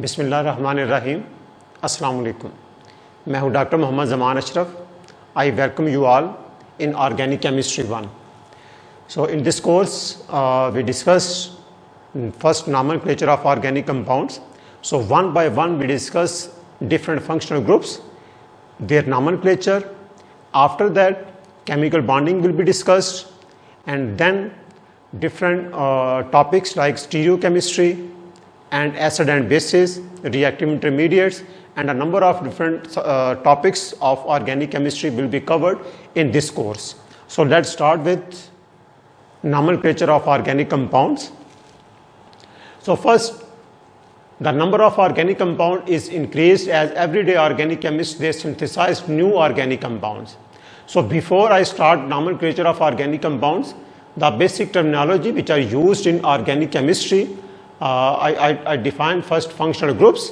बिस्मिल्लाहिर्रहमानिर्रहीम। अस्सलाम वालेकुम। मैं हूँ doctor Mohammad Zaman Ashraf. I welcome you all in organic chemistry 1. So in this course we discuss first nomenclature of organic compounds. So one by one we discuss different functional groups, their nomenclature. After that chemical bonding will be discussed, and then different topics like stereochemistry and acid and bases, reactive intermediates, and a number of different topics of organic chemistry will be covered in this course. So let's start with nomenclature of organic compounds. So first, the number of organic compound is increased as everyday organic chemists they synthesize new organic compounds. So before I start nomenclature of organic compounds, the basic terminology which are used in organic chemistry, I define first functional groups.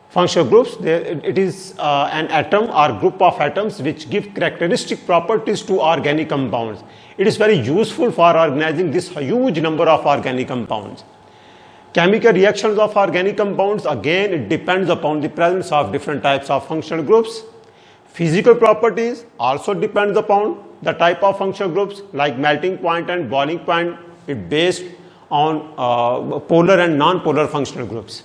Functional groups, it is an atom or group of atoms which give characteristic properties to organic compounds. It is very useful for organizing this huge number of organic compounds. Chemical reactions of organic compounds, again it depends upon the presence of different types of functional groups. Physical properties also depends upon the type of functional groups, like melting point and boiling point is based on polar and non-polar functional groups.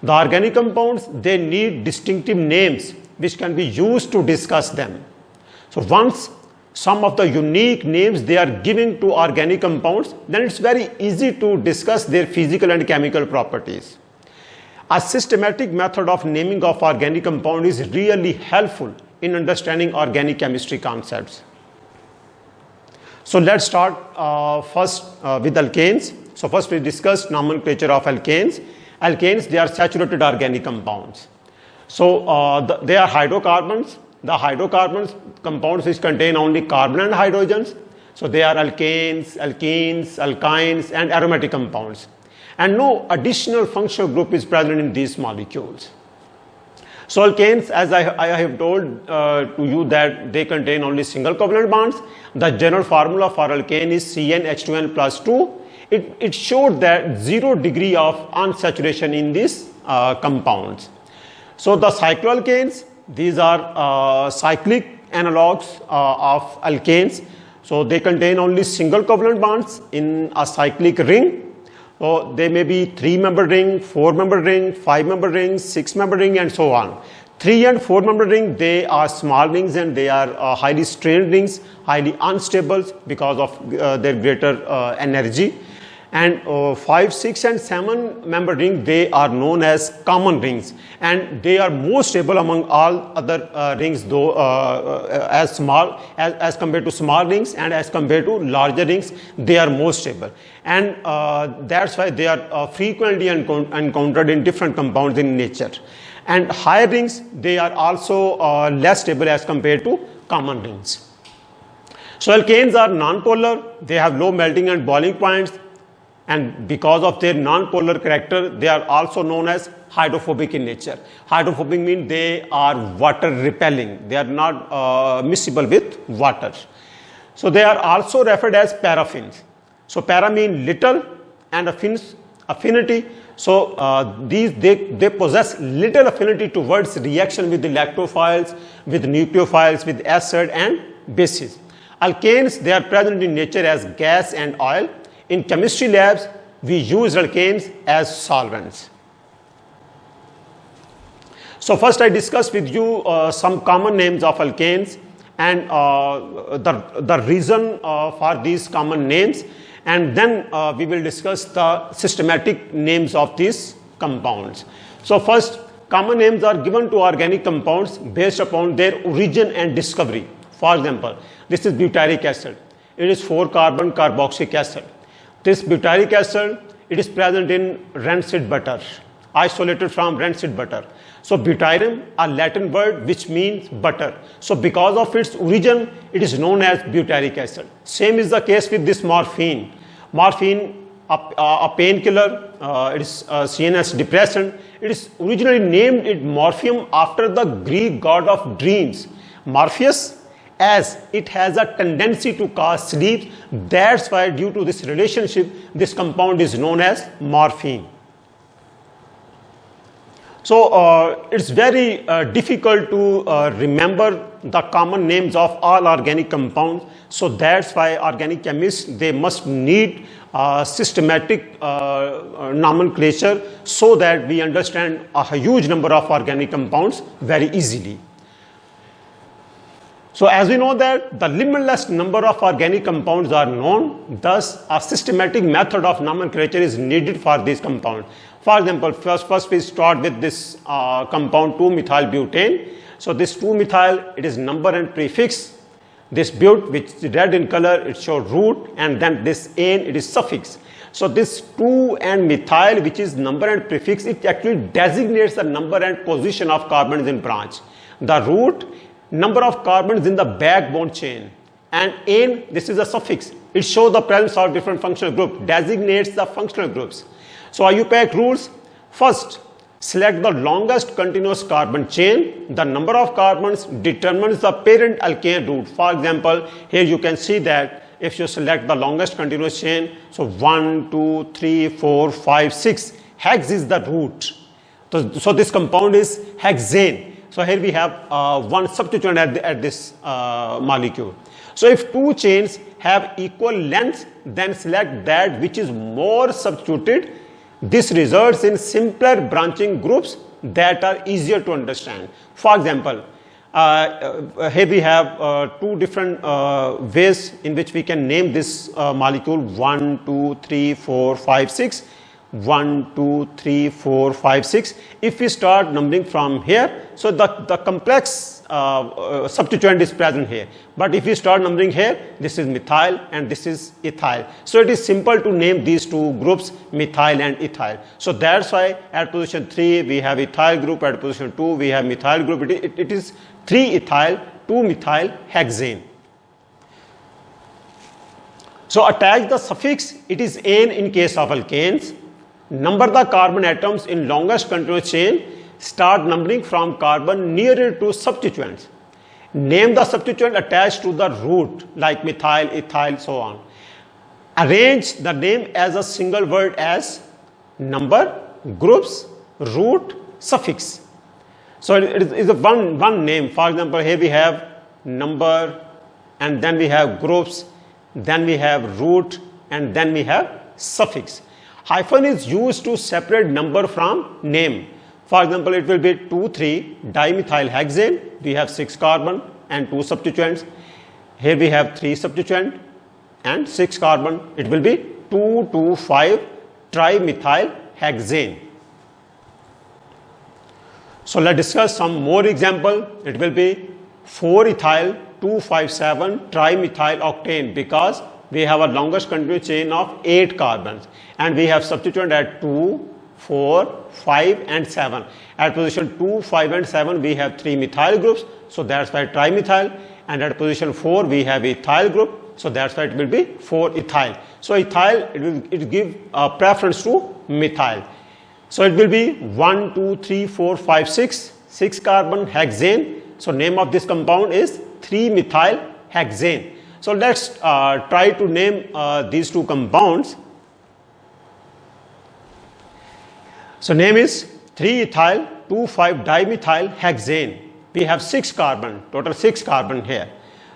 The organic compounds, they need distinctive names which can be used to discuss them. So once some of the unique names they are giving to organic compounds, then it's very easy to discuss their physical and chemical properties. A systematic method of naming of organic compound is really helpful in understanding organic chemistry concepts. So let's start first with alkanes. So first we discussed nomenclature of alkanes. Alkanes, they are saturated organic compounds. So they are hydrocarbons. The hydrocarbons compounds which contain only carbon and hydrogens. So they are alkanes, alkenes, alkynes, and aromatic compounds. And no additional functional group is present in these molecules. So alkanes, as I have told to you that they contain only single covalent bonds. The general formula for alkane is CnH2n plus 2. It showed that 0 degree of unsaturation in these compounds. So the cycloalkanes, these are cyclic analogs of alkanes. So they contain only single covalent bonds in a cyclic ring. So they may be 3-member ring, 4-member ring, 5-member ring, 6-member ring, and so on. 3 and 4-member ring, they are small rings and they are highly strained rings, highly unstable because of their greater energy. And 5, 6, and 7-member ring, they are known as common rings, and they are most stable among all other rings, though as compared to small rings and as compared to larger rings, they are most stable. And that's why they are frequently encountered in different compounds in nature. And higher rings, they are also less stable as compared to common rings. So alkanes are nonpolar. They have low melting and boiling points. And because of their non-polar character, they are also known as hydrophobic in nature. Hydrophobic means they are water repelling. They are not miscible with water. So they are also referred as paraffins. So para means little and affinity. So they possess little affinity towards reaction with the lactophiles, with nucleophiles, with acid and bases. Alkanes, they are present in nature as gas and oil. In chemistry labs, we use alkanes as solvents. So first I discuss with you some common names of alkanes and the reason for these common names, and then we will discuss the systematic names of these compounds. So first, common names are given to organic compounds based upon their origin and discovery. For example, this is butyric acid. It is 4-carbon carboxylic acid. This butyric acid, it is present in rancid butter, isolated from rancid butter. So butyrium, a Latin word which means butter. So because of its origin, it is known as butyric acid. Same is the case with this morphine. Morphine, a painkiller, it is CNS depressant. It is originally named morphium after the Greek god of dreams, Morpheus, as it has a tendency to cause sleep. That's why, due to this relationship, this compound is known as morphine. So it's very difficult to remember the common names of all organic compounds. So that's why organic chemists, they must need systematic nomenclature so that we understand a huge number of organic compounds very easily. So as we know that the limitless number of organic compounds are known, thus a systematic method of nomenclature is needed for these compounds. For example, first we start with this compound 2-methylbutane. So this 2-methyl, it is number and prefix. This but, which is red in color, it shows root, and then this ane, it is suffix. So this 2 and methyl, which is number and prefix, it actually designates the number and position of carbons in branch. The root, number of carbons in the backbone chain, and ane, this is a suffix. It shows the presence of different functional groups, designates the functional groups. So IUPAC rules: first, select the longest continuous carbon chain. The number of carbons determines the parent alkane root. For example, here you can see that if you select the longest continuous chain, so 1, 2, 3, 4, 5, 6, hex is the root. So this compound is hexane. So here we have one substituent at this molecule. So if two chains have equal length, then select that which is more substituted. This results in simpler branching groups that are easier to understand. For example, here we have two different ways in which we can name this molecule: 1, 2, 3, 4, 5, 6. 1, 2, 3, 4, 5, 6. If we start numbering from here, so the complex substituent is present here. But if we start numbering here, this is methyl and this is ethyl. So it is simple to name these two groups, methyl and ethyl. So that's why at position 3 we have ethyl group, at position 2 we have methyl group. It is 3-ethyl, 2-methyl hexane. So attach the suffix, it is ane in case of alkanes. Number the carbon atoms in longest continuous chain. Start numbering from carbon nearer to substituents. Name the substituent attached to the root like methyl, ethyl, so on. Arrange the name as a single word as number, groups, root, suffix. So it is a one name. For example, here we have number, and then we have groups, then we have root, and then we have suffix. Hyphen is used to separate number from name. For example, it will be 2,3-dimethylhexane. We have 6 carbon and 2 substituents. Here we have 3 substituent and 6 carbon. It will be 2,2,5-trimethylhexane. So let's discuss some more example. It will be 4-ethyl-2,5,7-trimethylaloctane, because we have a longest continuous chain of 8 carbons and we have substituent at 2, 4, 5 and 7. At position 2, 5 and 7 we have 3 methyl groups, so that's why trimethyl, and at position 4 we have ethyl group, so that's why it will be 4-ethyl. So ethyl, it will give preference to methyl. So it will be 1, 2, 3, 4, 5, 6, 6 carbon hexane. So name of this compound is 3-methylhexane. So let's try to name these two compounds. So name is 3-ethyl-2,5-dimethylhexane. We have 6 carbon, total 6 carbon here.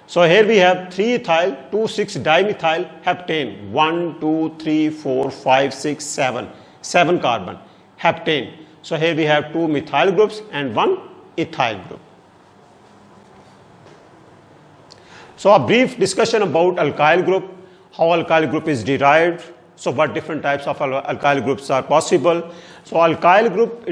So here we have 3-ethyl-2,6-dimethylheptane. 1, 2, 3, 4, 5, 6, 7. 7 carbon, heptane. So here we have 2 methyl groups and 1 ethyl group. So a brief discussion about alkyl group, how alkyl group is derived. So what different types of alkyl groups are possible. So alkyl group,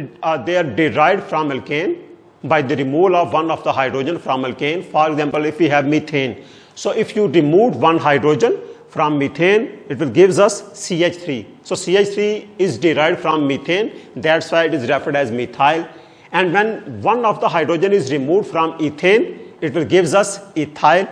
they are derived from alkane by the removal of one of the hydrogen from alkane. For example, if we have methane. So if you remove one hydrogen from methane, it will gives us CH3. So CH3 is derived from methane. That's why it is referred as methyl. And when one of the hydrogen is removed from ethane, it will gives us ethyl.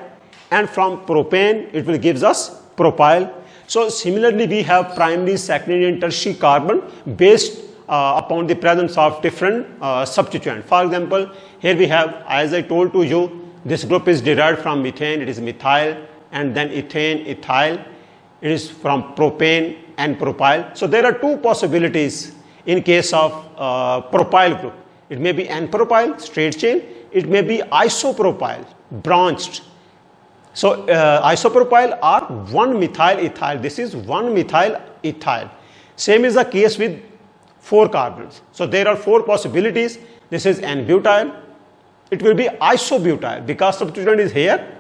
And from propane, it will gives us propyl. So similarly, we have primary, secondary and tertiary carbon based upon the presence of different substituents. For example, here we have, as I told to you, this group is derived from methane, it is methyl, and then ethane, ethyl. It is from propane and propyl. So there are two possibilities. In case of propyl group, it may be n-propyl, straight chain, it may be isopropyl, branched. So isopropyl are 1-methyl ethyl. This is 1-methyl ethyl. Same is the case with 4 carbons. So there are 4 possibilities. This is n-butyl. It will be isobutyl because substituent is here,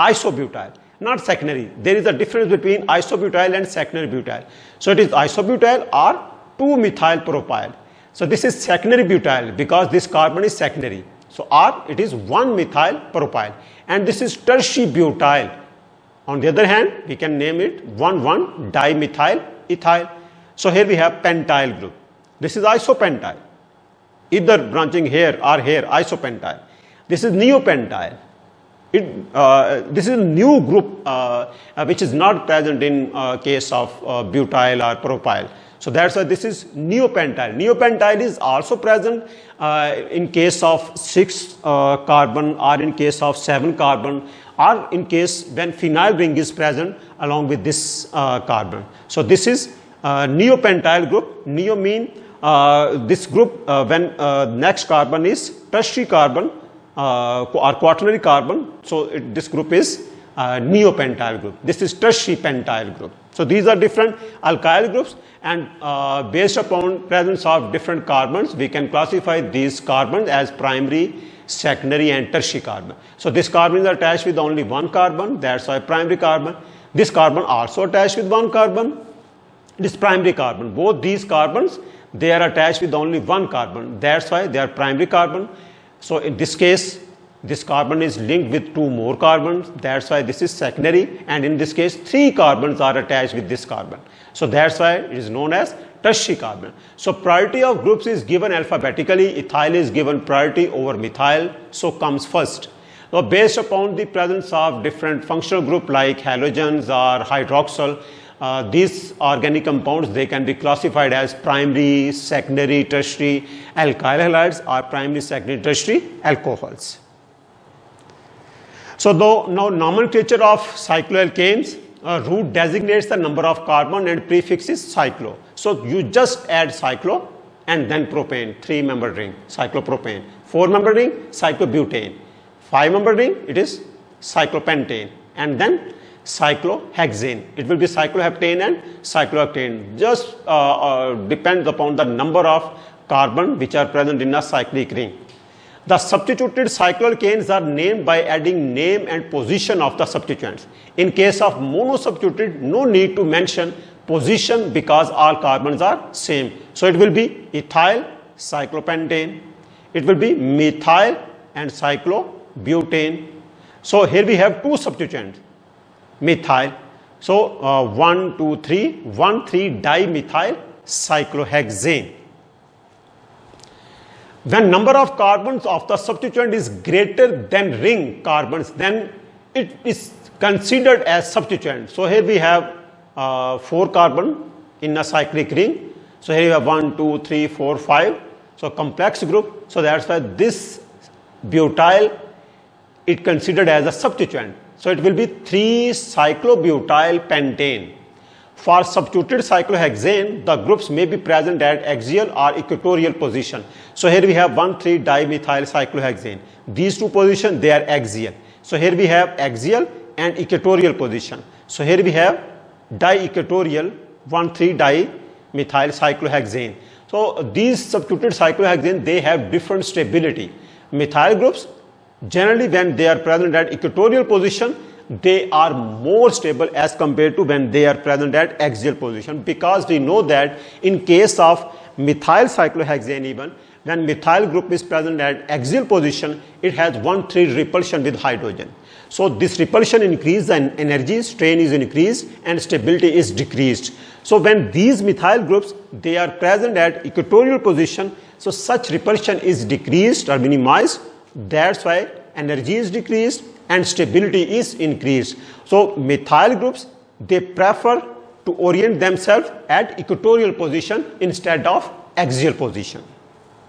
isobutyl, not secondary. There is a difference between isobutyl and secondary butyl. So it is isobutyl or 2-methyl propyl. So this is secondary butyl because this carbon is secondary. So or it is 1-methyl propyl. And this is tertiary butyl. On the other hand, we can name it 1,1-dimethyl ethyl. So here we have pentyl group. This is isopentyl. Either branching here or here, isopentyl. This is neopentyl. This is a new group which is not present in case of butyl or propyl. So that's why this is neopentyl. Neopentyl is also present in case of 6 carbon or in case of 7 carbon or in case when phenyl ring is present along with this carbon. So this is neopentyl group. Neo mean this group when next carbon is tertiary carbon or quaternary carbon. So this group is neopentyl group. This is tertiary pentyl group. So these are different alkyl groups, and based upon presence of different carbons, we can classify these carbons as primary, secondary and tertiary carbon. So this carbon is attached with only 1 carbon, that's why primary carbon. This carbon also attached with 1 carbon, this primary carbon. Both these carbons, they are attached with only 1 carbon, that's why they are primary carbon. So in this case, this carbon is linked with 2 more carbons, that's why this is secondary, and in this case 3 carbons are attached with this carbon. So that's why it is known as tertiary carbon. So priority of groups is given alphabetically. Ethyl is given priority over methyl, so comes first. Now based upon the presence of different functional group like halogens or hydroxyl, these organic compounds, they can be classified as primary, secondary, tertiary alkyl halides or primary, secondary, tertiary alcohols. So now nomenclature of cycloalkanes, root designates the number of carbon and prefix is cyclo. So you just add cyclo and then propane, 3-membered ring, cyclopropane. 4-membered ring, cyclobutane. 5-membered ring, it is cyclopentane. And then cyclohexane. It will be cycloheptane and cyclooctane. Just depends upon the number of carbon which are present in a cyclic ring. The substituted cycloalkanes are named by adding name and position of the substituents. In case of monosubstituted, no need to mention position because all carbons are same. So it will be ethyl, cyclopentane. It will be methyl and cyclobutane. So here we have 2 substituents, methyl. So 1, 2, 3, 1,3-dimethyl cyclohexane. When number of carbons of the substituent is greater than ring carbons, then it is considered as substituent. So here we have 4 carbon in a cyclic ring. So here you have 1, 2, 3, 4, 5. So complex group. So that's why this butyl it considered as a substituent. So it will be 3-cyclobutyl pentane. For substituted cyclohexane, the groups may be present at axial or equatorial position. So here we have 1,3-dimethyl cyclohexane. These 2 positions, they are axial. So here we have axial and equatorial position. So here we have di-equatorial 1,3-dimethyl cyclohexane. So these substituted cyclohexane, they have different stability. Methyl groups, generally when they are present at equatorial position, they are more stable as compared to when they are present at axial position, because we know that in case of methyl cyclohexane, even when methyl group is present at axial position, it has 1,3 repulsion with hydrogen. So this repulsion increases and energy, strain is increased and stability is decreased. So when these methyl groups, they are present at equatorial position, so such repulsion is decreased or minimized. That's why energy is decreased and stability is increased. So methyl groups, they prefer to orient themselves at equatorial position instead of axial position.